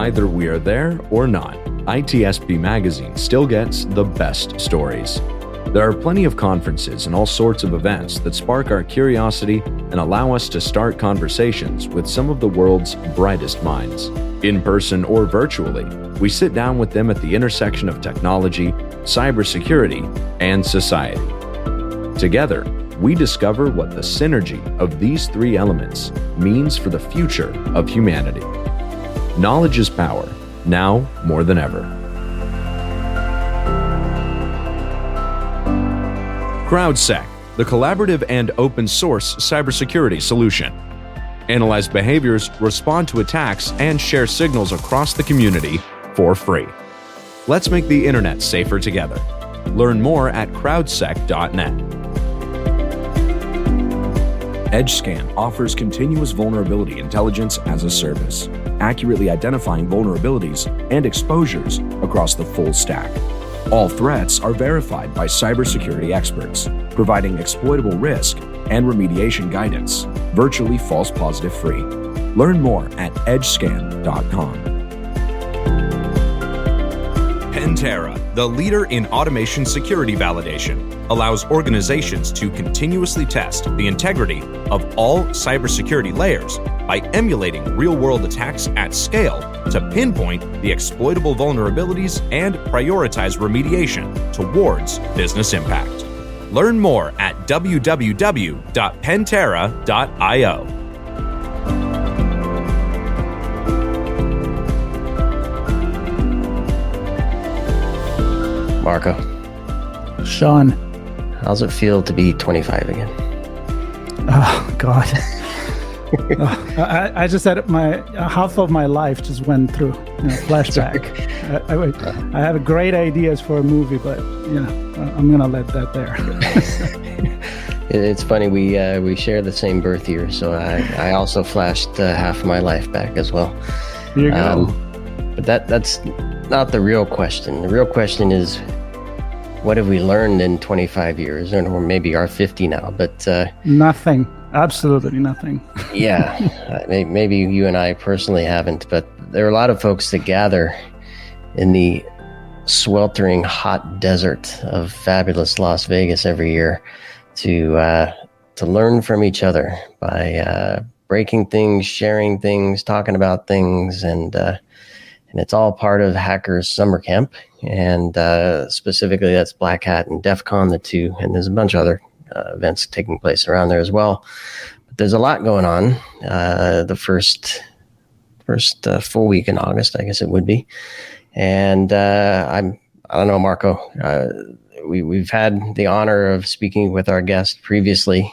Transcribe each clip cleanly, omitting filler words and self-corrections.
Either we are there or not, ITSP Magazine still gets the best stories. There are plenty of conferences and all sorts of events that spark our curiosity and allow us to start conversations with some of the world's brightest minds. In person or virtually, we sit down with them at the intersection of technology, cybersecurity, and society. Together, we discover what the synergy of these three elements means for the future of humanity. Knowledge is power, now more than ever. CrowdSec, the collaborative and open source cybersecurity solution. Analyze behaviors, respond to attacks, and share signals across the community for free. Let's make the internet safer together. Learn more at crowdsec.net. EdgeScan offers continuous vulnerability intelligence as a service, accurately identifying vulnerabilities and exposures across the full stack. All threats are verified by cybersecurity experts, providing exploitable risk and remediation guidance, virtually false positive free. Learn more at edgescan.com. Pantera, the leader in automation security validation, allows organizations to continuously test the integrity of all cybersecurity layers by emulating real-world attacks at scale to pinpoint the exploitable vulnerabilities and prioritize remediation towards business impact. Learn more at www.pantera.io. Marco. Sean. How's it feel to be 25 again? Oh, God. I just had my half of my life just went through flashback. I have great ideas for a movie, but I'm gonna let that there. It's funny, we share the same birth year, so I also flashed half of my life back as well. Here you go. But that's not the real question. The real question is, what have we learned in 25 years, or maybe are 50 now? But nothing. Absolutely nothing. Yeah, maybe you and I personally haven't, but there are a lot of folks that gather in the sweltering hot desert of fabulous Las Vegas every year to learn from each other by breaking things, sharing things, talking about things, and it's all part of Hackers Summer Camp, and specifically that's Black Hat and DEF CON, the two, and there's a bunch of other events taking place around there as well. But there's a lot going on. The first full week in August, I guess it would be. And I don't know, Marco. We've had the honor of speaking with our guest previously,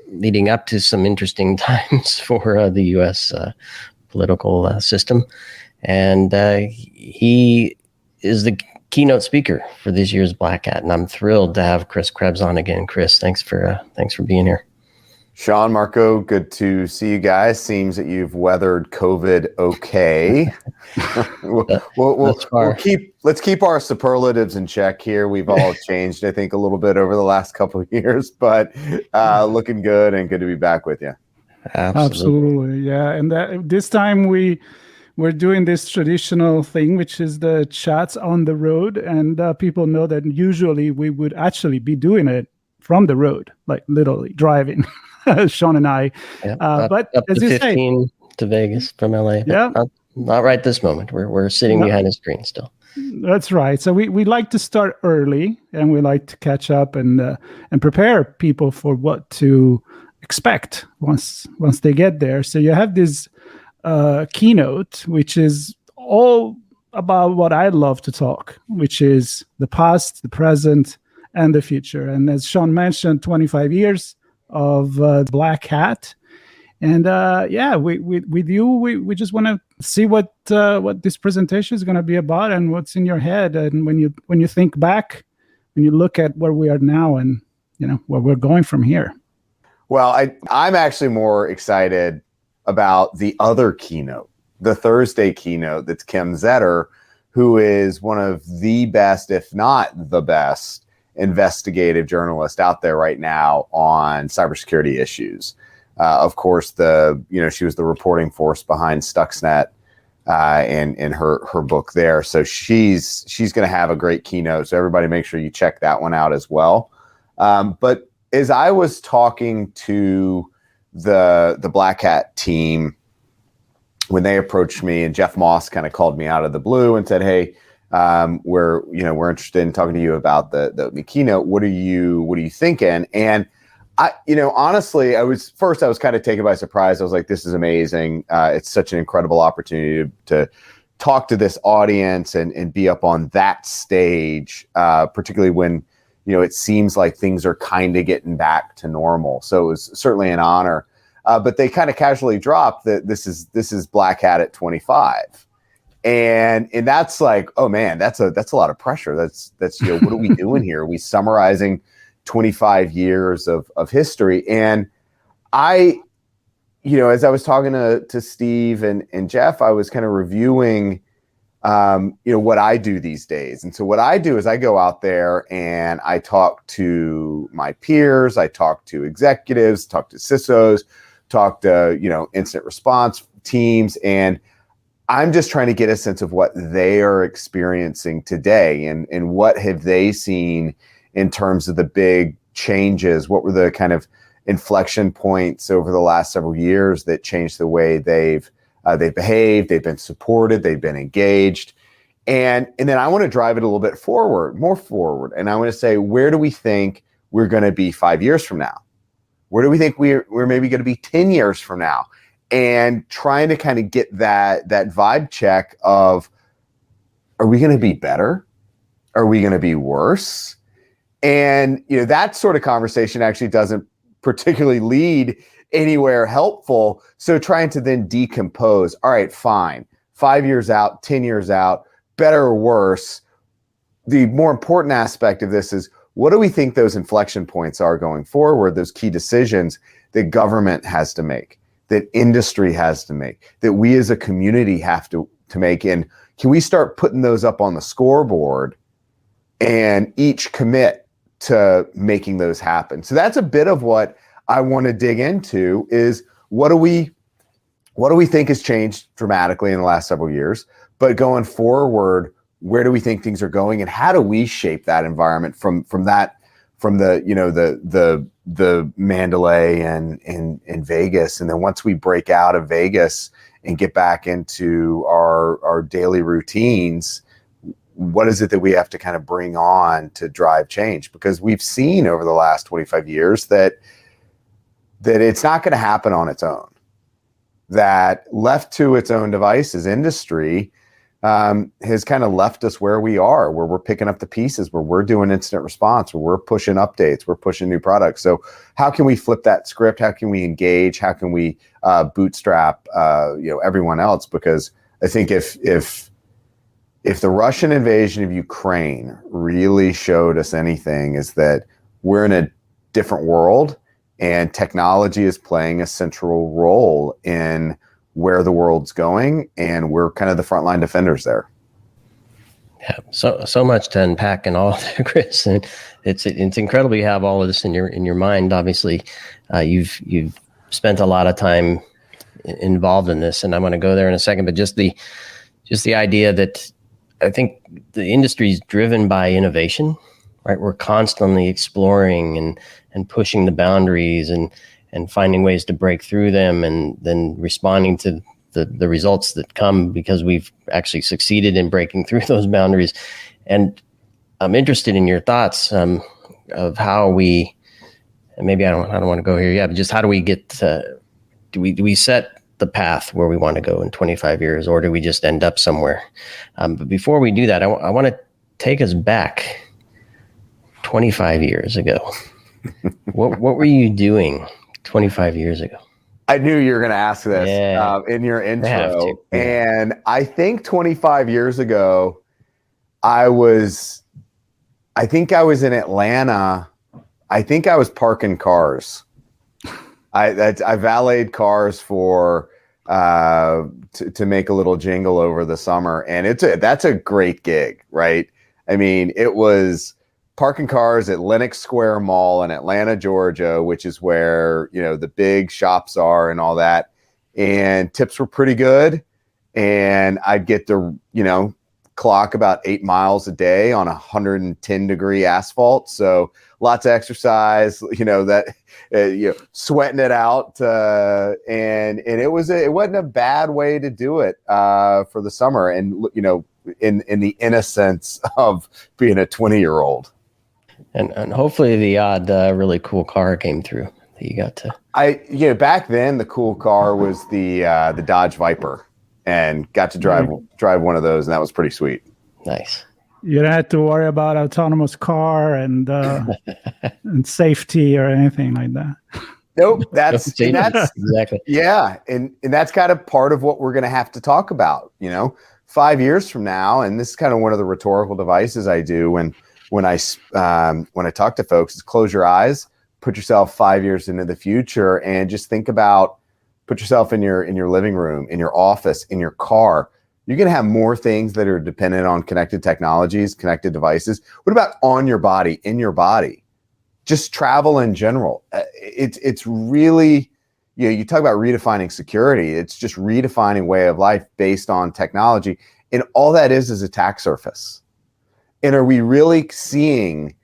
leading up to some interesting times for the U.S. Political system, and he is the keynote speaker for this year's Black Hat, and I'm thrilled to have Chris Krebs on again. Chris, thanks for being here. Sean, Marco, good to see you guys. Seems that you've weathered COVID okay. Let's keep our superlatives in check here. We've all changed, I think, a little bit over the last couple of years, but looking good and good to be back with you. Absolutely, yeah. And this time we're doing this traditional thing, which is the chats on the road, and people know that usually we would actually be doing it from the road, like literally driving. Sean and I, but up as to you 15 say, to Vegas from LA. Yeah, not right this moment. We're sitting behind a screen still. That's right. So we like to start early, and we like to catch up and prepare people for what to expect once they get there. So you have this keynote, which is all about what I love to talk, which is the past, the present, and the future. And as Sean mentioned, 25 years of Black Hat. And with you, we just want to see what this presentation is going to be about and what's in your head. And when you think back, when you look at where we are now and where we're going from here. Well, I'm actually more excited about the other keynote, the Thursday keynote. That's Kim Zetter, who is one of the best, if not the best, investigative journalist out there right now on cybersecurity issues. Of course, she was the reporting force behind Stuxnet in her book there. So she's going to have a great keynote. So everybody make sure you check that one out as well. But as I was talking to the Black Hat team, when they approached me, and Jeff Moss kind of called me out of the blue and said, "Hey, we're interested in talking to you about the keynote. What are you thinking?" And I, honestly, I was kind of taken by surprise. I was like, "This is amazing. It's such an incredible opportunity to talk to this audience and be up on that stage, particularly when it seems like things are kind of getting back to normal." So it was certainly an honor. But they kind of casually dropped that this is Black Hat at 25. And that's like, oh man, that's a lot of pressure. That's what are we doing here? Are we summarizing 25 years of history? And I, as I was talking to Steve and Jeff, I was kind of reviewing, what I do these days. And so what I do is I go out there and I talk to my peers, I talk to executives, talk to CISOs, talk to, incident response teams, and I'm just trying to get a sense of what they are experiencing today and what have they seen in terms of the big changes. What were the kind of inflection points over the last several years that changed the way they've behaved, they've been supported, they've been engaged. And then I want to drive it a little bit more forward. And I want to say, where do we think we're going to be 5 years from now? Where do we think we're maybe going to be 10 years from now? And trying to kind of get that vibe check of, are we going to be better? Are we going to be worse? And, that sort of conversation actually doesn't particularly lead anywhere helpful. So trying to then decompose, all right, fine, 5 years out, 10 years out, better or worse. The more important aspect of this is, what do we think those inflection points are going forward, those key decisions that government has to make, that industry has to make, that we as a community have to make? And can we start putting those up on the scoreboard and each commit to making those happen? So that's a bit of what I want to dig into, is what do we think has changed dramatically in the last several years, but going forward, where do we think things are going, and how do we shape that environment from the Mandalay and Vegas, and then once we break out of Vegas and get back into our daily routines, what is it that we have to kind of bring on to drive change? Because we've seen over the last 25 years that it's not going to happen on its own. That left to its own devices, industry has kind of left us where we are, where we're picking up the pieces, where we're doing incident response, where we're pushing updates, we're pushing new products. So how can we flip that script? How can we engage? How can we bootstrap everyone else? Because I think if the Russian invasion of Ukraine really showed us anything, is that we're in a different world, and technology is playing a central role in where the world's going, and we're kind of the frontline defenders there. Yeah, so much to unpack in all of that, Chris. And it's incredible you have all of this in your mind. Obviously, you've spent a lot of time involved in this, and I'm going to go there in a second. But just the idea that I think the industry is driven by innovation, right? We're constantly exploring and pushing the boundaries and finding ways to break through them, and then responding to the results that come because we've actually succeeded in breaking through those boundaries. And I'm interested in your thoughts of how we, and maybe I don't want to go here yet, but just how do we get do we set the path where we want to go in 25 years, or do we just end up somewhere? But before we do that, I want to take us back 25 years ago. What were you doing 25 years ago? I knew you were going to ask this in your intro. And I think 25 years ago, I think I was in Atlanta. I think I was parking cars. I valeted cars for to make a little jingle over the summer, and that's a great gig, right? I mean, it was parking cars at Lenox Square Mall in Atlanta, Georgia, which is where the big shops are and all that. And tips were pretty good, and I'd get to, clock about 8 miles a day on 110-degree asphalt. So lots of exercise, sweating it out. And it wasn't a bad way to do it for the summer. And, in the innocence of being a 20-year-old. And hopefully the odd really cool car came through that you got to. Back then the cool car was the Dodge Viper, and got to drive one of those, and that was pretty sweet. Nice. You don't have to worry about autonomous car and and safety or anything like that. Nope, that's exactly. Yeah, and that's kind of part of what we're going to have to talk about. 5 years from now, and this is kind of one of the rhetorical devices I do when I talk to folks, is close your eyes, put yourself 5 years into the future, and just put yourself in your living room, in your office, in your car. You're going to have more things that are dependent on connected technologies, connected devices. What about on your body, in your body? Just travel in general. It's really, you talk about redefining security. It's just redefining way of life based on technology. And all that is attack surface. And are we really seeing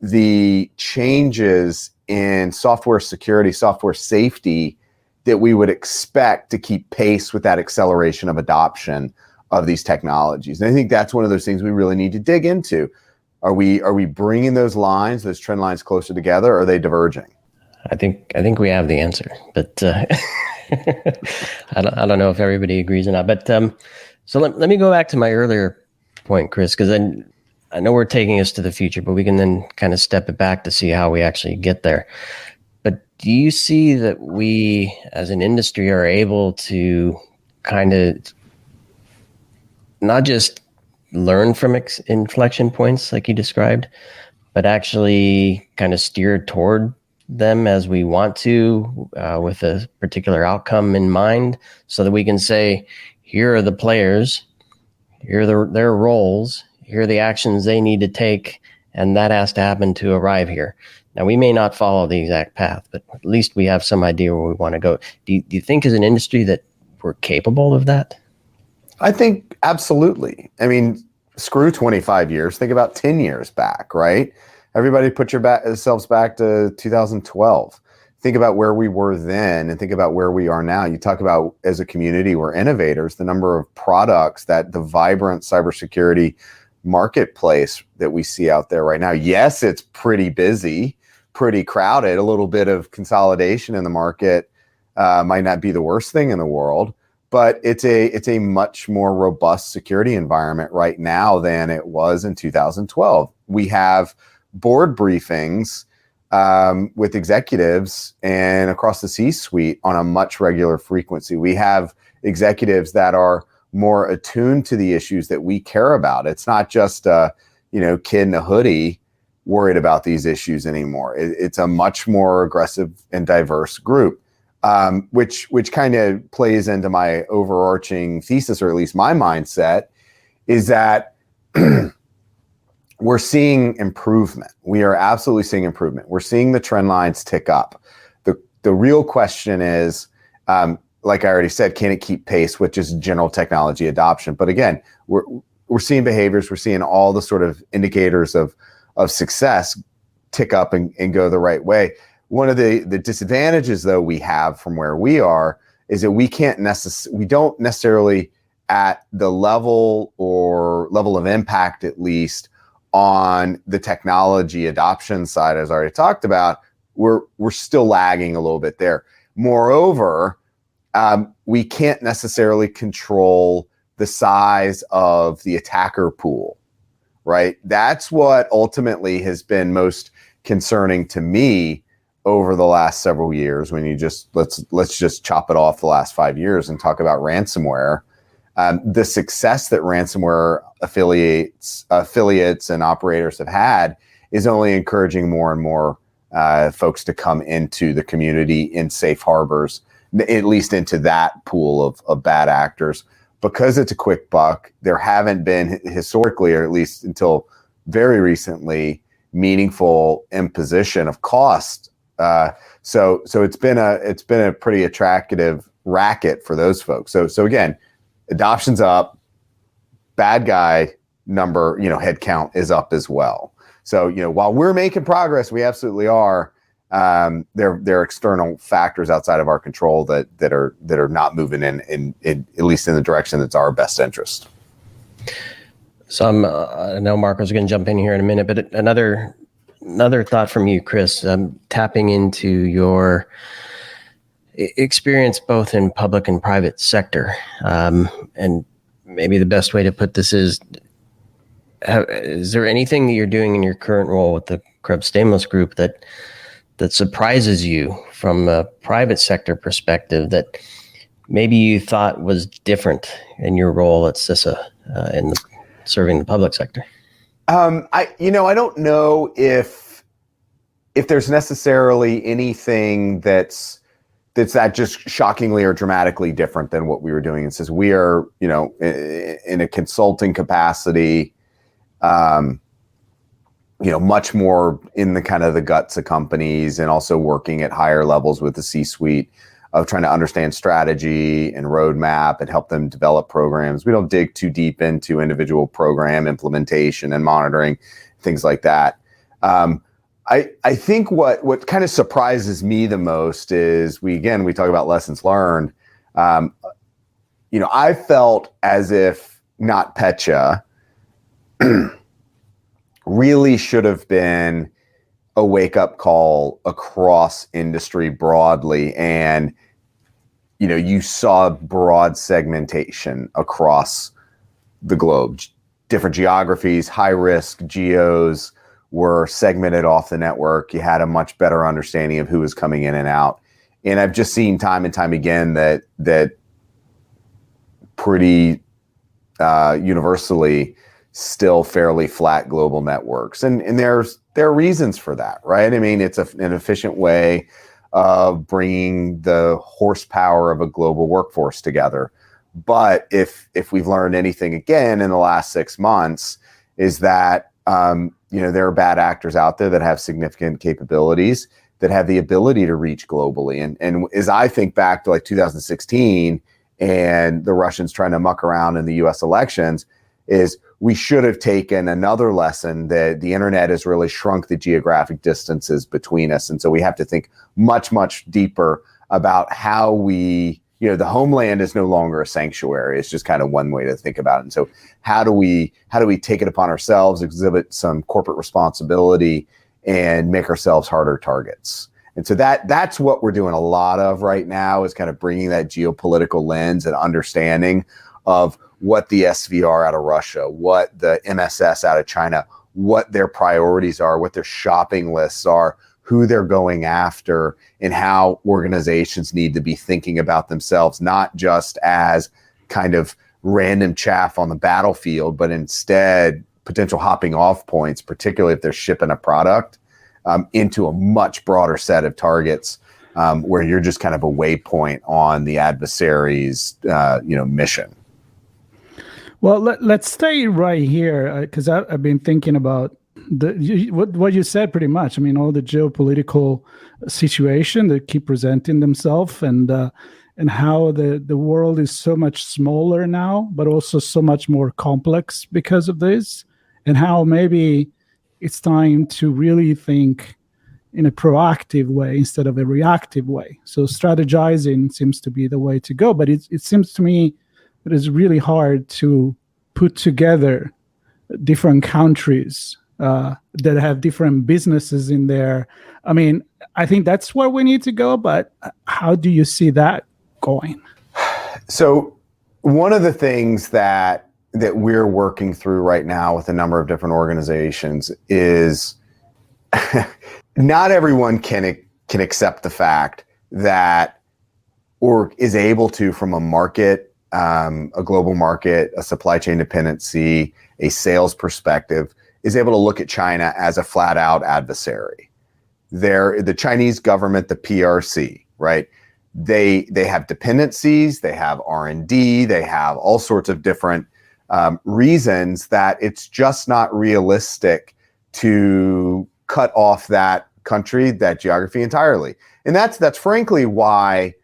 the changes in software security, software safety that we would expect to keep pace with that acceleration of adoption of these technologies? And I think that's one of those things we really need to dig into. Are we bringing those trend lines closer together, or are they diverging? I think we have the answer, but I don't know if everybody agrees or not. But so let me go back to my earlier point, Chris, because I know we're taking us to the future, but we can then kind of step it back to see how we actually get there. But do you see that we as an industry are able to kind of not just learn from inflection points like you described, but actually kind of steer toward them as we want to, with a particular outcome in mind, so that we can say, here are the players, here are their roles, here are the actions they need to take, and that has to happen to arrive here. Now, we may not follow the exact path, but at least we have some idea where we want to go. Do you think as an industry that we're capable of that? I think absolutely. I mean, screw 25 years. Think about 10 years back, right? Everybody put yourselves back to 2012. Think about where we were then and think about where we are now. You talk about, as a community, we're innovators, the number of products, that the vibrant cybersecurity marketplace that we see out there right now. Yes, it's pretty busy, pretty crowded. A little bit of consolidation in the market might not be the worst thing in the world, but it's a much more robust security environment right now than it was in 2012. We have board briefings with executives and across the C-suite on a much regular frequency. We have executives that are more attuned to the issues that we care about. It's not just a kid in a hoodie worried about these issues anymore. It's a much more aggressive and diverse group, which kind of plays into my overarching thesis, or at least my mindset, is that we're seeing improvement. We are absolutely seeing improvement. We're seeing the trend lines tick up. The real question is, like I already said, can it keep pace with just general technology adoption? But again, we're seeing behaviors, we're seeing all the sort of indicators of success tick up and go the right way. One of the disadvantages, though, we have from where we are is that we don't necessarily at the level of impact, at least on the technology adoption side, as I already talked about, we're still lagging a little bit there. Moreover, we can't necessarily control the size of the attacker pool, right? That's what ultimately has been most concerning to me over the last several years. When you let's just chop it off the last 5 years and talk about ransomware. The success that ransomware affiliates and operators have had is only encouraging more and more folks to come into the community in safe harbors, at least into that pool of bad actors. Because it's a quick buck, there haven't been historically, or at least until very recently, meaningful imposition of cost. So it's been a pretty attractive racket for those folks. So again, adoption's up, bad guy number, head count is up as well. So, while we're making progress, we absolutely are. There are external factors outside of our control that are not moving in at least in the direction that's our best interest. So I know Marco's going to jump in here in a minute, but another thought from you, Chris, tapping into your experience both in public and private sector, and maybe the best way to put this is there anything that you're doing in your current role with the Krebs Stainless Group that surprises you from a private sector perspective that maybe you thought was different in your role at CISA in serving the public sector? I don't know if there's necessarily anything that's that just shockingly or dramatically different than what we were doing. It says we are, in a consulting capacity, much more in the kind of the guts of companies, and also working at higher levels with the C-suite of trying to understand strategy and roadmap and help them develop programs. We don't dig too deep into individual program implementation and monitoring, things like that. I think what kind of surprises me the most is we talk about lessons learned. I felt as if NotPetya really should have been a wake-up call across industry broadly, and you saw broad segmentation across the globe. Different geographies, high-risk geos were segmented off the network. You had a much better understanding of who was coming in and out. And I've just seen time and time again that pretty universally still fairly flat global networks. And there are reasons for that, right? I mean, it's an efficient way of bringing the horsepower of a global workforce together. But if we've learned anything again in the last 6 months, is that there are bad actors out there that have significant capabilities, that have the ability to reach globally. And as I think back to like 2016 and the Russians trying to muck around in the US elections, is we should have taken another lesson that the internet has really shrunk the geographic distances between us. And so we have to think much, much deeper about how we, the homeland is no longer a sanctuary. It's just kind of one way to think about it. And so how do we take it upon ourselves, exhibit some corporate responsibility, and make ourselves harder targets? And so that's what we're doing a lot of right now, is kind of bringing that geopolitical lens and understanding of what the SVR out of Russia, what the MSS out of China, what their priorities are, what their shopping lists are, who they're going after, and how organizations need to be thinking about themselves, not just as kind of random chaff on the battlefield, but instead potential hopping off points, particularly if they're shipping a product into a much broader set of targets, where you're just kind of a waypoint on the adversary's mission. Well, let's stay right here, because I've been thinking about what you said pretty much. I mean, all the geopolitical situation that keep presenting themselves, and how the world is so much smaller now, but also so much more complex because of this, and how maybe it's time to really think in a proactive way instead of a reactive way. So strategizing seems to be the way to go, but it seems to me it is really hard to put together different countries that have different businesses in there. I mean, I think that's where we need to go, but how do you see that going? So one of the things that we're working through right now with a number of different organizations is not everyone can accept the fact that, or is able to, from a market, a global market, a supply chain dependency, a sales perspective, is able to look at China as a flat out adversary. The Chinese government, the PRC, right? They have dependencies, they have R&D, they have all sorts of different reasons that it's just not realistic to cut off that country, that geography entirely. And that's frankly why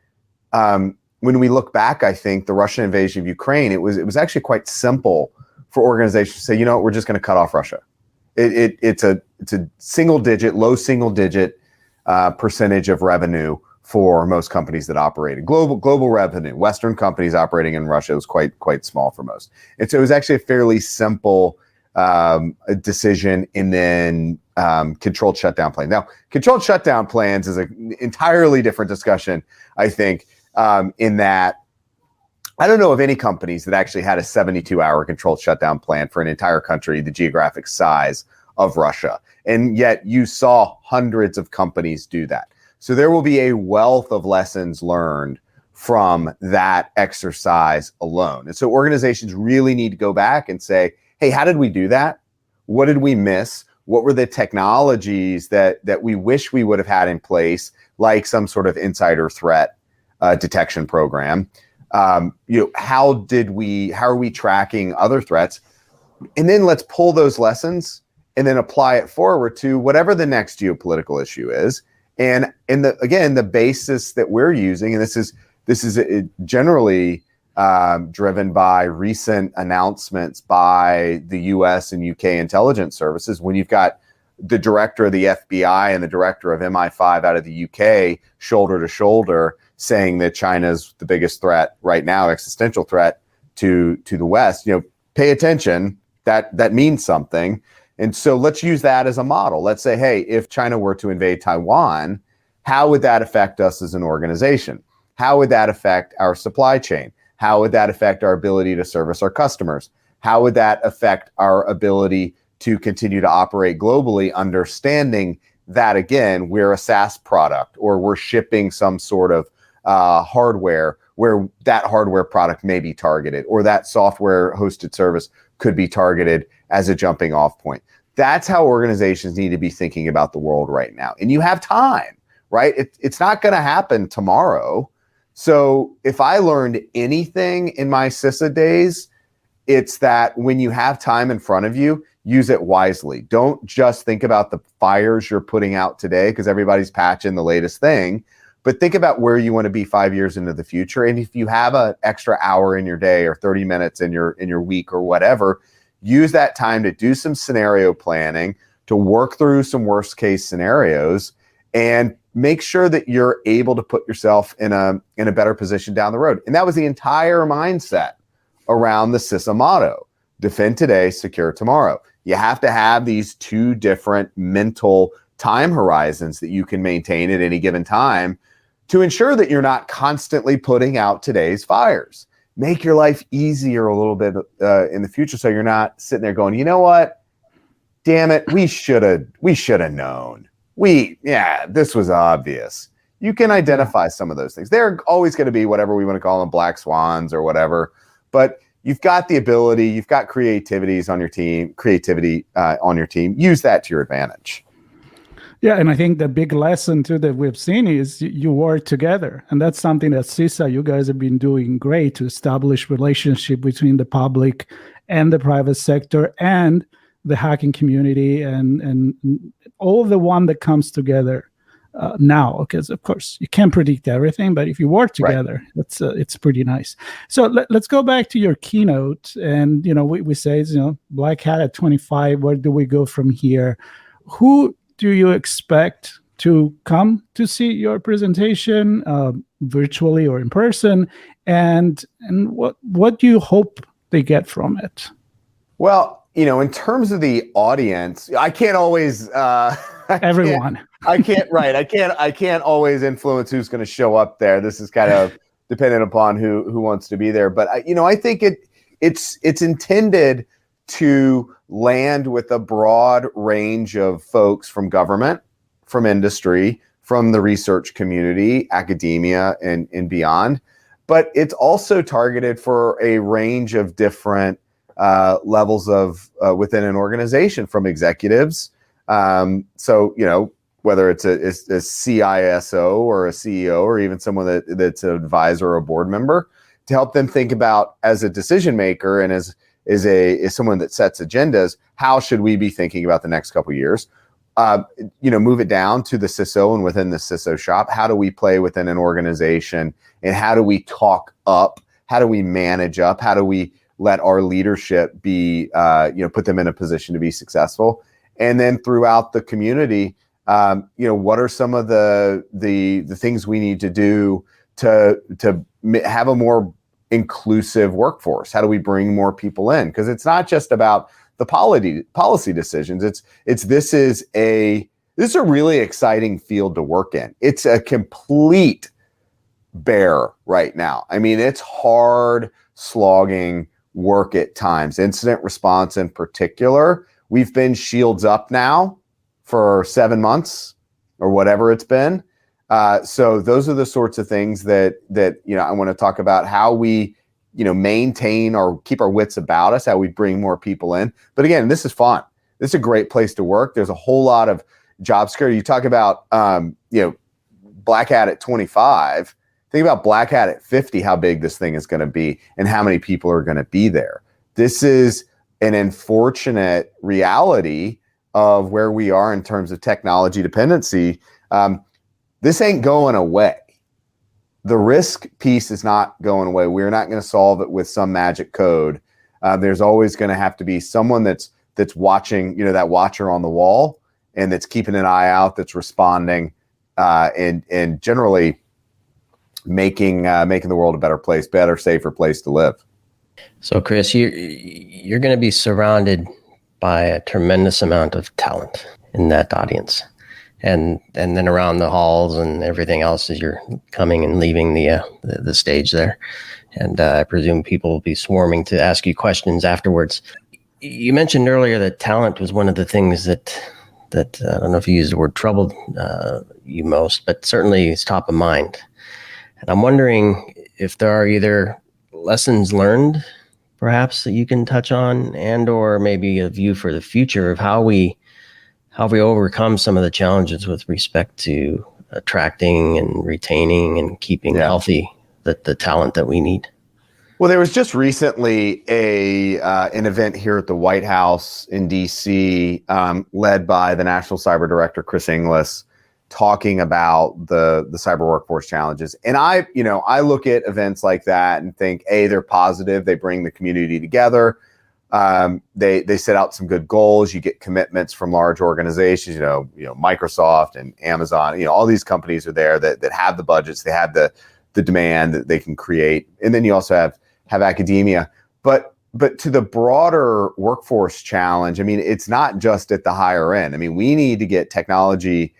when we look back, I think the Russian invasion of Ukraine, it was actually quite simple for organizations to say, you know what, we're just going to cut off Russia. It's a low single digit percentage of revenue for most companies that operated. Global revenue, Western companies operating in Russia was quite small for most. And so it was actually a fairly simple decision, and then controlled shutdown plan. Now, controlled shutdown plans is an entirely different discussion, I think, in that I don't know of any companies that actually had a 72-hour controlled shutdown plan for an entire country, the geographic size of Russia. And yet you saw hundreds of companies do that. So there will be a wealth of lessons learned from that exercise alone. And so organizations really need to go back and say, hey, how did we do that? What did we miss? What were the technologies that we wish we would have had in place, like some sort of insider threat detection program? How are we tracking other threats? And then let's pull those lessons and then apply it forward to whatever the next geopolitical issue is. And the basis that we're using, and this is generally driven by recent announcements by the U.S. and UK intelligence services. When you've got the director of the FBI and the director of MI5 out of the UK shoulder to shoulder saying that China's the biggest threat right now, existential threat to the West, pay attention. That means something. And so let's use that as a model. Let's say, hey, if China were to invade Taiwan, how would that affect us as an organization? How would that affect our supply chain? How would that affect our ability to service our customers? How would that affect our ability to continue to operate globally, understanding that, again, we're a SaaS product or we're shipping some sort of hardware where that hardware product may be targeted, or that software hosted service could be targeted as a jumping off point. That's how organizations need to be thinking about the world right now. And you have time, right? It's not going to happen tomorrow. So if I learned anything in my CISA days, it's that when you have time in front of you, use it wisely. Don't just think about the fires you're putting out today because everybody's patching the latest thing, but think about where you want to be 5 years into the future. And if you have an extra hour in your day or 30 minutes in your week or whatever, use that time to do some scenario planning, to work through some worst case scenarios, and make sure that you're able to put yourself in a better position down the road. And that was the entire mindset around the CISA motto: defend today, secure tomorrow. You have to have these two different mental time horizons that you can maintain at any given time to ensure that you're not constantly putting out today's fires. Make your life easier a little bit in the future, so you're not sitting there going, you know what? Damn it, we should have known. This was obvious. You can identify some of those things. They're always going to be whatever we want to call them, black swans or whatever. But you've got the ability, you've got creativity on your team. Use that to your advantage. Yeah, and I think the big lesson too that we've seen is you work together, and that's something that CISA, you guys have been doing great to establish relationship between the public and the private sector and the hacking community and all of the one that comes together now. Because of course you can't predict everything, but if you work together, right, it's pretty nice. So let's go back to your keynote, and we say Black Hat at 25. Where do we go from here? Who do you expect to come to see your presentation, virtually or in person, and what do you hope they get from it? Well, in terms of the audience, I can't always everyone. I can't always influence who's going to show up there. This is kind of dependent upon who wants to be there. But I think it's intended to land with a broad range of folks from government, from industry, from the research community, academia, and beyond. But it's also targeted for a range of different levels of within an organization, from executives. So whether it's a CISO or a CEO or even someone that's an advisor or a board member, to help them think about, as a decision maker and as someone that sets agendas, how should we be thinking about the next couple of years? move it down to the CISO, and within the CISO shop, how do we play within an organization, and how do we talk up? How do we manage up? How do we let our leadership be, put them in a position to be successful? And then throughout the community, what are some of the things we need to do to have a more inclusive workforce? How do we bring more people in? Because it's not just about the policy decisions. This is a really exciting field to work in. It's a complete bear right now. I mean, it's hard slogging work at times. Incident response in particular, we've been shields up now for 7 months or whatever it's been. So those are the sorts of things that I want to talk about, how we maintain or keep our wits about us, how we bring more people in. But again, this is fun. This is a great place to work. There's a whole lot of job security. You talk about Black Hat at 25. Think about Black Hat at 50, how big this thing is going to be and how many people are going to be there. This is an unfortunate reality of where we are in terms of technology dependency. This ain't going away. The risk piece is not going away. We're not going to solve it with some magic code. There's always going to have to be someone that's watching, that watcher on the wall, and that's keeping an eye out, that's responding, and generally making the world a better place, better, safer place to live. So, Chris, you're going to be surrounded by a tremendous amount of talent in that audience. And then around the halls and everything else as you're coming and leaving the stage there. And I presume people will be swarming to ask you questions afterwards. You mentioned earlier that talent was one of the things that I don't know if you used the word troubled you most, but certainly it's top of mind. And I'm wondering if there are either lessons learned, perhaps, that you can touch on, and or maybe a view for the future of how we overcome some of the challenges with respect to attracting and retaining and keeping healthy the talent that we need. Well, there was just recently an event here at the White House in DC, led by the National Cyber Director, Chris Inglis, talking about the cyber workforce challenges. And I look at events like that and think, they're positive. They bring the community together. They set out some good goals. You get commitments from large organizations, Microsoft and Amazon, all these companies are there that have the budgets, they have the demand that they can create. And then you also have academia. But to the broader workforce challenge, I mean, it's not just at the higher end. I mean, we need to get technology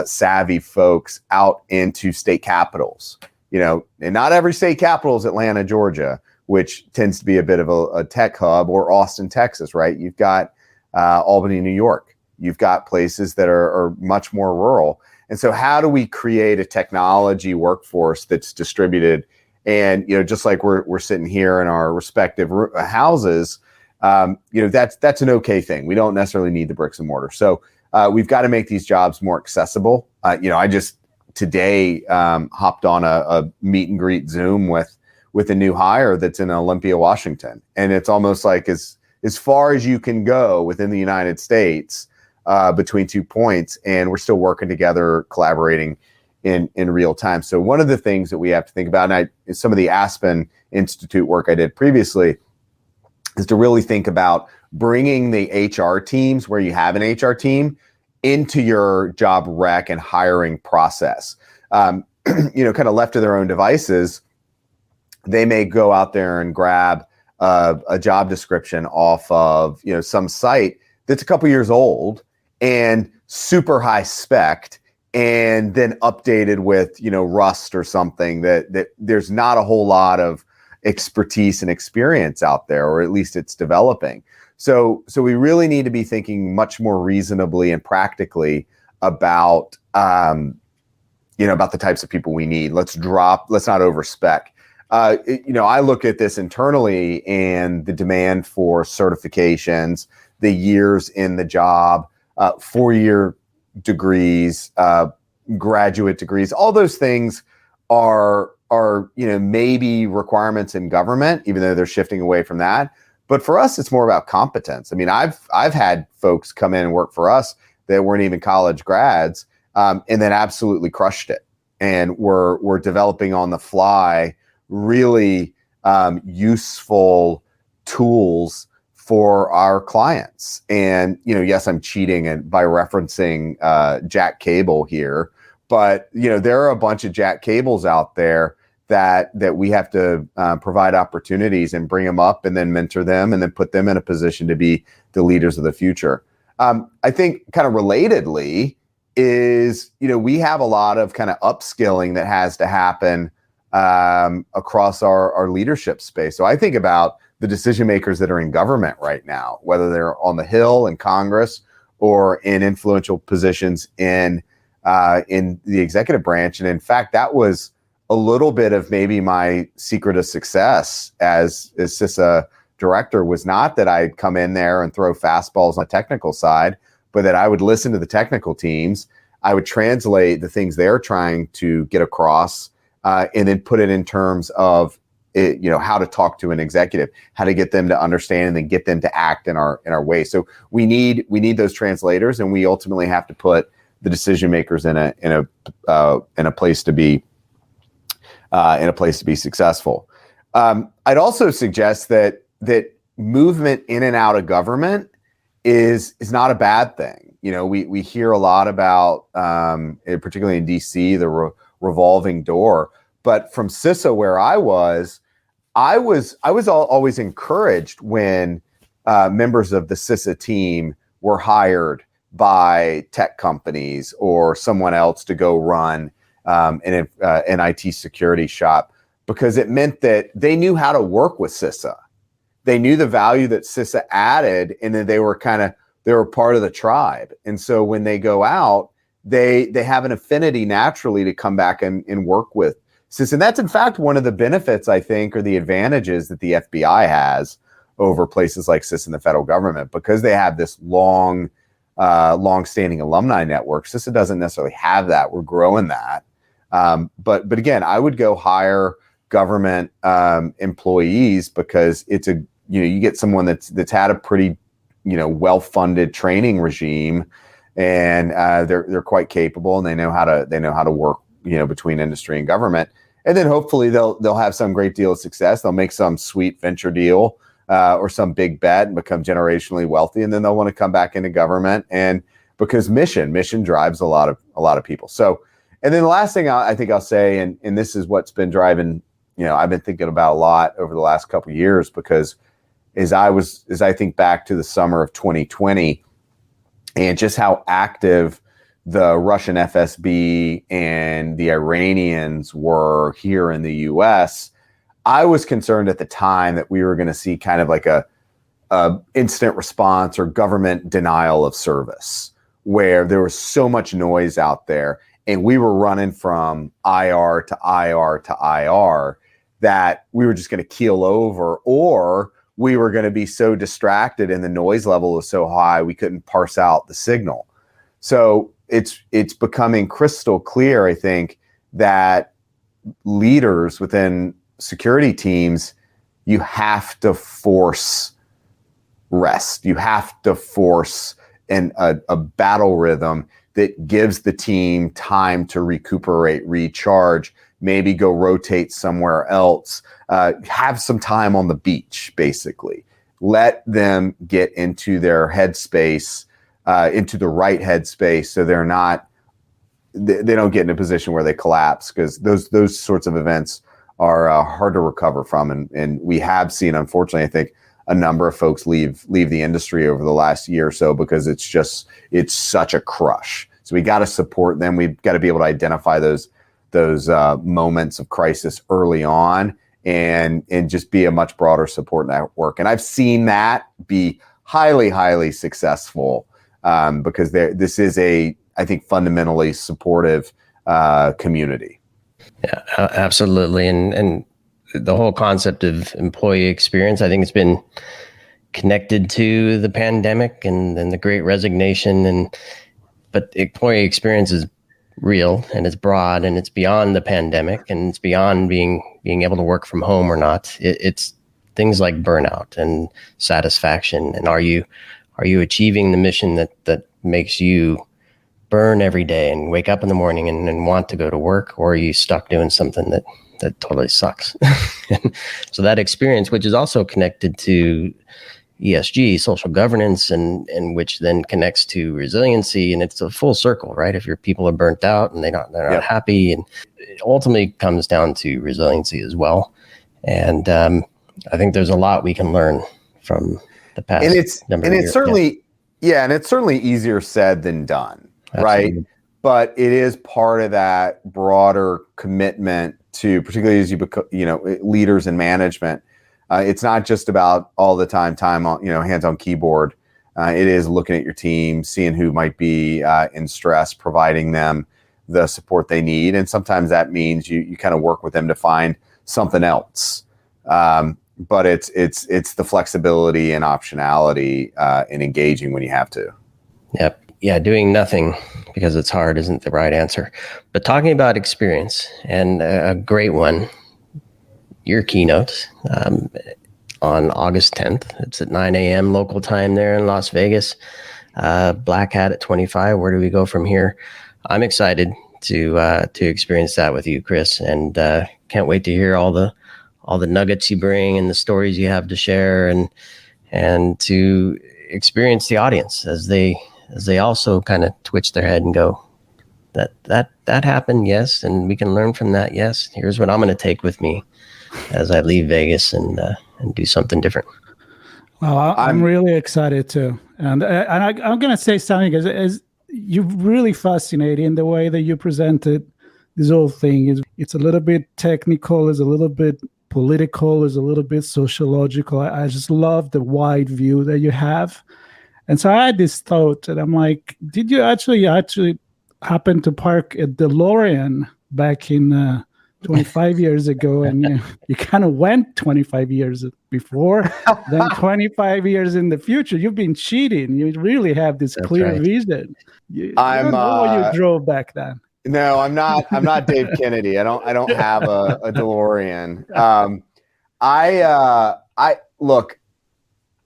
savvy folks out into state capitals, and not every state capital is Atlanta, Georgia, which tends to be a bit of a tech hub, or Austin, Texas, right? You've got Albany, New York. You've got places that are much more rural. And so how do we create a technology workforce that's distributed? And, just like we're sitting here in our respective houses, that's an okay thing. We don't necessarily need the bricks and mortar. So we've got to make these jobs more accessible. I just today hopped on a meet and greet Zoom with a new hire that's in Olympia, Washington. And it's almost like as far as you can go within the United States between 2 points, and we're still working together, collaborating in real time. So one of the things that we have to think about, and some of the Aspen Institute work I did previously, is to really think about bringing the HR teams, where you have an HR team, into your job rec and hiring process. Kind of left to their own devices, they may go out there and grab a job description off of some site that's a couple years old and super high spec'd, and then updated with Rust or something that there's not a whole lot of expertise and experience out there, or at least it's developing. So we really need to be thinking much more reasonably and practically about about the types of people we need. Let's not overspec. I look at this internally, and the demand for certifications, the years in the job, 4-year degrees, graduate degrees, all those things are maybe requirements in government, even though they're shifting away from that. But for us, it's more about competence. I mean, I've had folks come in and work for us that weren't even college grads, and then absolutely crushed it. And we're developing on the fly really useful tools for our clients. And, yes, I'm cheating by referencing Jack Cable here, but, there are a bunch of Jack Cables out there that we have to provide opportunities and bring them up and then mentor them and then put them in a position to be the leaders of the future. I think kind of relatedly is, we have a lot of kind of upskilling that has to happen across our leadership space. So I think about the decision makers that are in government right now, whether they're on the Hill in Congress or in influential positions in the executive branch. And in fact, that was a little bit of maybe my secret of success as CISA director, was not that I'd come in there and throw fastballs on the technical side, but that I would listen to the technical teams. I would translate the things they're trying to get across and then put it in terms of how to talk to an executive, how to get them to understand and then get them to act in our way. So we need those translators, and we ultimately have to put the decision makers in a place to be successful. I'd also suggest that movement in and out of government is not a bad thing. We hear a lot about, particularly in DC, the revolving door. But from CISA, where I was always encouraged when members of the CISA team were hired by tech companies or someone else to go run an IT security shop, because it meant that they knew how to work with CISA. They knew the value that CISA added, and then they were part of the tribe. And so when they go out, they have an affinity naturally to come back and work with CISA. And that's in fact one of the benefits, I think, or the advantages that the FBI has over places like CISA and the federal government, because they have this long-standing alumni network. CISA doesn't necessarily have that. We're growing that. But again, I would go hire government employees, because it's you get someone that's had a pretty well-funded training regime, and they're quite capable, and they know how to work between industry and government. And then hopefully they'll have some great deal of success. They'll make some sweet venture deal or some big bet and become generationally wealthy, and then they'll want to come back into government. And because mission drives a lot of people. So, and then the last thing I think I'll say, and this is what's been driving, I've been thinking about a lot over the last couple of years, because as I think back to the summer of 2020 and just how active the Russian FSB and the Iranians were here in the US, I was concerned at the time that we were going to see kind of like a instant response or government denial of service, where there was so much noise out there and we were running from IR to IR to IR that we were just going to keel over, or we were going to be so distracted and the noise level was so high we couldn't parse out the signal. So it's becoming crystal clear, I think, that leaders within security teams, you have to force rest. You have to force a battle rhythm that gives the team time to recuperate, recharge, maybe go rotate somewhere else, have some time on the beach, basically. Let them get into their headspace, into the right headspace, so they don't get in a position where they collapse, because those sorts of events are hard to recover from. And we have seen, unfortunately, I think, a number of folks leave the industry over the last year or so, because it's such a crush. So we got to support them. We've got to be able to identify those moments of crisis early on, and just be a much broader support network. And I've seen that be highly, highly successful, because this is I think, fundamentally supportive community. Yeah, absolutely. And the whole concept of employee experience, I think it's been connected to the pandemic and the Great Resignation. But employee experience is real, and it's broad, and it's beyond the pandemic, and it's beyond being able to work from home or not. It's things like burnout and satisfaction. And are you Are you achieving the mission that makes you burn every day and wake up in the morning and want to go to work? Or are you stuck doing something that totally sucks? So that experience, which is also connected to ESG, social governance, and which then connects to resiliency, and it's a full circle, right? If your people are burnt out and they're not happy, and it ultimately comes down to resiliency as well. And I think there's a lot we can learn from the past. And it's certainly and it's certainly easier said than done, right? But it is part of that broader commitment to, particularly as you become, leaders in management. It's not just about all the time on, hands on keyboard. It is looking at your team, seeing who might be in stress, providing them the support they need. And sometimes that means you kind of work with them to find something else. But it's the flexibility and optionality in engaging when you have to. Yep. Yeah, doing nothing because it's hard isn't the right answer. But talking about experience, and a great one, your keynote on August 10th. It's at 9 a.m. local time there in Las Vegas. Black Hat at 25. Where do we go from here? I'm excited to experience that with you, Chris, and can't wait to hear all the nuggets you bring and the stories you have to share, and to experience the audience as they also kind of twitch their head and go, that happened, yes, and we can learn from that, yes. Here's what I'm going to take with me as I leave Vegas and do something different. Well, I'm really excited too, and I'm going to say something because you're really fascinating the way that you presented this whole thing. It's a little bit technical, it's a little bit political, it's a little bit sociological. I just love the wide view that you have, and so I had this thought, and I'm like, did you actually happen to park a DeLorean back in 25 years ago, and you kind of went 25 years before, then 25 years in the future? You've been cheating. You really have this clear vision. I don't know what you drove back then. No, I'm not Dave Kennedy. I don't have a DeLorean.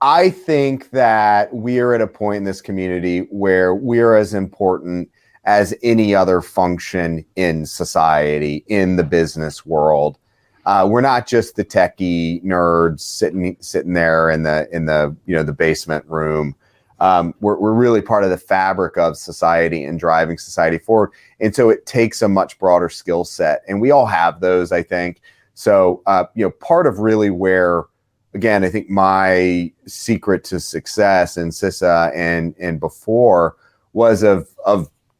I think that we are at a point in this community where we're as important as any other function in society, in the business world. We're not just the techie nerds sitting there in the basement room. We're really part of the fabric of society and driving society forward. And so it takes a much broader skill set, and we all have those, I think. So part of really where, again, I think my secret to success in CISA and before was of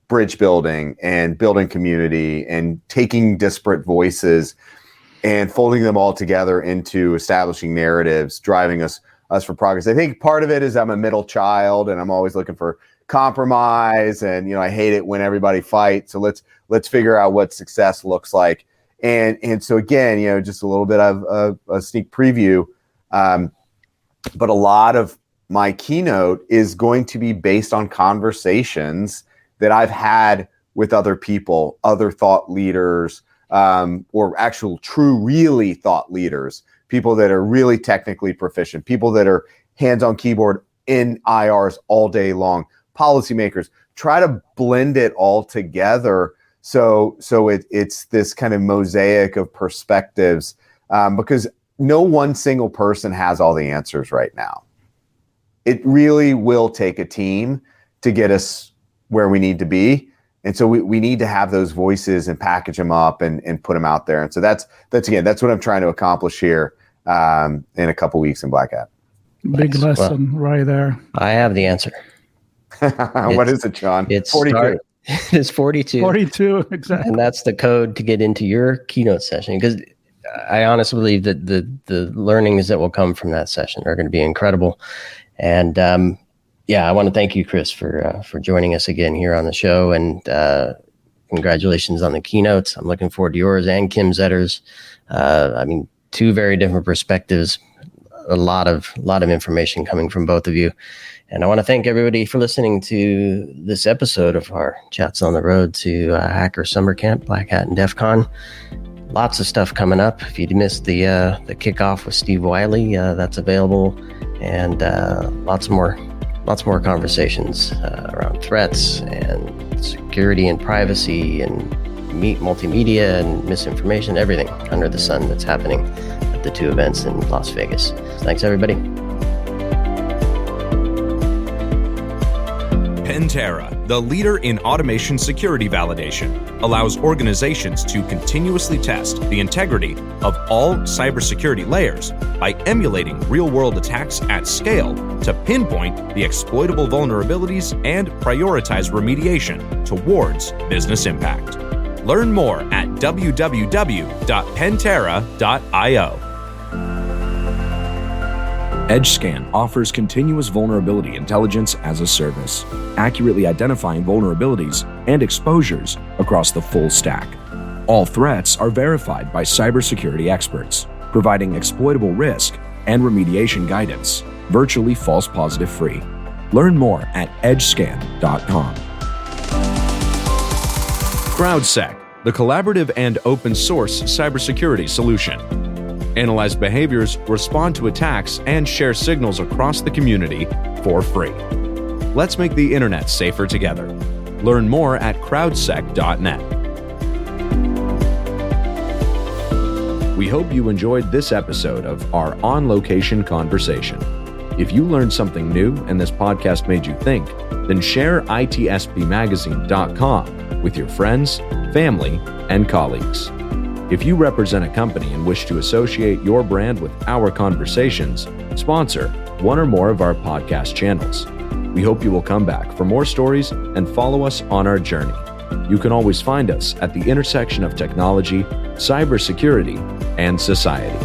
bridge building and building community and taking disparate voices and folding them all together into establishing narratives, driving us for progress. I think part of it is I'm a middle child and I'm always looking for compromise, and I hate it when everybody fights. So let's figure out what success looks like. And so again, just a little bit of a sneak preview. But a lot of my keynote is going to be based on conversations that I've had with other people, other thought leaders, or actual true, really thought leaders, people that are really technically proficient, people that are hands on keyboard in IRs all day long, policymakers. Try to blend it all together so it's this kind of mosaic of perspectives, because no one single person has all the answers right now. It really will take a team to get us where we need to be. And so we need to have those voices and package them up and put them out there. And so that's what I'm trying to accomplish here in a couple weeks in Black Hat. Big lesson right there. I have the answer. What is it, John? It's 42. It's 42. 42, exactly. And that's the code to get into your keynote session, because I honestly believe that the learnings that will come from that session are going to be incredible. And I want to thank you, Chris, for joining us again here on the show, and congratulations on the keynotes. I'm looking forward to yours and Kim Zetter's. Two very different perspectives, a lot of information coming from both of you. And I want to thank everybody for listening to this episode of our Chats on the Road to Hacker Summer Camp, Black Hat and DEF CON. Lots of stuff coming up. If you missed the kickoff with Steve Wiley, that's available, and lots more lots more conversations around threats and security and privacy and multimedia and misinformation, everything under the sun that's happening at the 2 events in Las Vegas. Thanks, everybody. Pentera, the leader in automation security validation, allows organizations to continuously test the integrity of all cybersecurity layers by emulating real-world attacks at scale to pinpoint the exploitable vulnerabilities and prioritize remediation towards business impact. Learn more at www.pentera.io. EdgeScan offers continuous vulnerability intelligence as a service, accurately identifying vulnerabilities and exposures across the full stack. All threats are verified by cybersecurity experts, providing exploitable risk and remediation guidance, virtually false positive free. Learn more at edgescan.com. CrowdSec, the collaborative and open source cybersecurity solution. Analyze behaviors, respond to attacks, and share signals across the community for free. Let's make the internet safer together. Learn more at crowdsec.net. We hope you enjoyed this episode of our On Location Conversation. If you learned something new and this podcast made you think, then share itsbmagazine.com with your friends, family, and colleagues. If you represent a company and wish to associate your brand with our conversations, sponsor one or more of our podcast channels. We hope you will come back for more stories and follow us on our journey. You can always find us at the intersection of technology, cybersecurity, and society.